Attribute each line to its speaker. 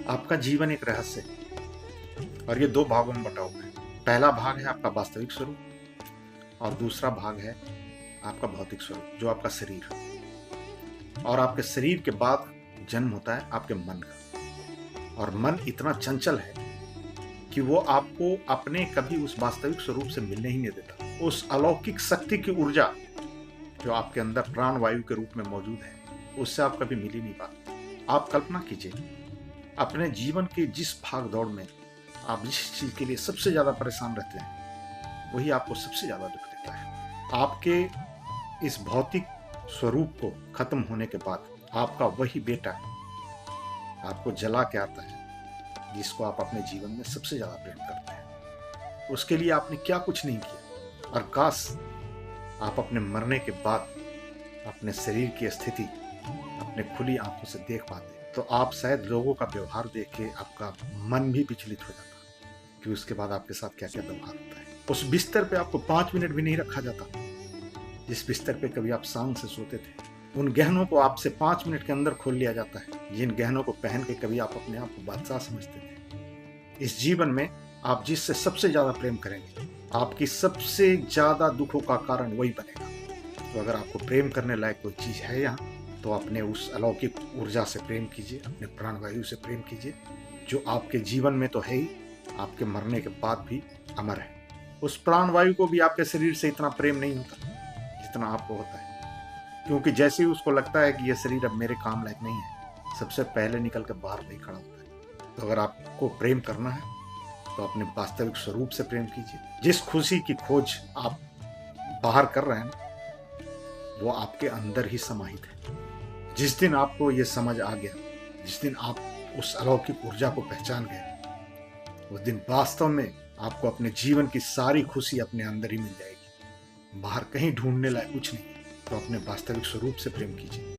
Speaker 1: आपका जीवन एक रहस्य है और ये दो भागों में बटा हुआ है। पहला भाग है आपका वास्तविक स्वरूप और दूसरा भाग है आपका भौतिक स्वरूप, जो आपका शरीर। और आपके शरीर के बाद जन्म होता है आपके मन का। और मन इतना चंचल है कि वो आपको अपने कभी उस वास्तविक स्वरूप से मिलने ही नहीं देता। उस अलौकिक शक्ति की ऊर्जा जो आपके अंदर प्राण वायु के रूप में मौजूद है, उससे आप कभी मिल ही नहीं पाते। आप कल्पना कीजिए, अपने जीवन के जिस भाग दौड़ में आप जिस चीज के लिए सबसे ज्यादा परेशान रहते हैं, वही आपको सबसे ज्यादा दुख देता है। आपके इस भौतिक स्वरूप को खत्म होने के बाद आपका वही बेटा आपको जला के आता है, जिसको आप अपने जीवन में सबसे ज्यादा प्रेम करते हैं। उसके लिए आपने क्या कुछ नहीं किया, और काश आप अपने मरने के बाद अपने शरीर की स्थिति अपने खुली आंखों से देख पाते, तो आप शायद लोगों का व्यवहार देख के आपका मन भी विचलित हो जाता कि उसके बाद आपके साथ क्या क्या व्यवहार होता है। उस बिस्तर पे आपको 5 मिनट भी नहीं रखा जाता, जिस बिस्तर पे कभी आप शान से सोते थे। उन गहनों को आपसे 5 मिनट के अंदर खोल लिया जाता है, जिन गहनों को पहन के कभी आप अपने आप को बादशाह समझते थे। इस जीवन में आप जिससे सबसे ज्यादा प्रेम करेंगे, आपकी सबसे ज्यादा दुखों का कारण वही बनेगा। तो अगर आपको प्रेम करने लायक कोई चीज है यहाँ, तो अपने उस अलौकिक ऊर्जा से प्रेम कीजिए, अपने प्राणवायु से प्रेम कीजिए, जो आपके जीवन में तो है ही, आपके मरने के बाद भी अमर है। उस प्राणवायु को भी आपके शरीर से इतना प्रेम नहीं होता जितना आपको होता है, क्योंकि जैसे ही उसको लगता है कि यह शरीर अब मेरे काम लायक नहीं है, सबसे पहले निकल कर बाहर नहीं खड़ा होता है। तो अगर आपको प्रेम करना है, तो अपने वास्तविक स्वरूप से प्रेम कीजिए। जिस खुशी की खोज आप बाहर कर रहे हैं ना, वो आपके अंदर ही समाहित है। जिस दिन आपको ये समझ आ गया, जिस दिन आप उस अलौकिक ऊर्जा को पहचान गए, उस दिन वास्तव में आपको अपने जीवन की सारी खुशी अपने अंदर ही मिल जाएगी। बाहर कहीं ढूंढने लायक कुछ नहीं। तो अपने वास्तविक स्वरूप से प्रेम कीजिए।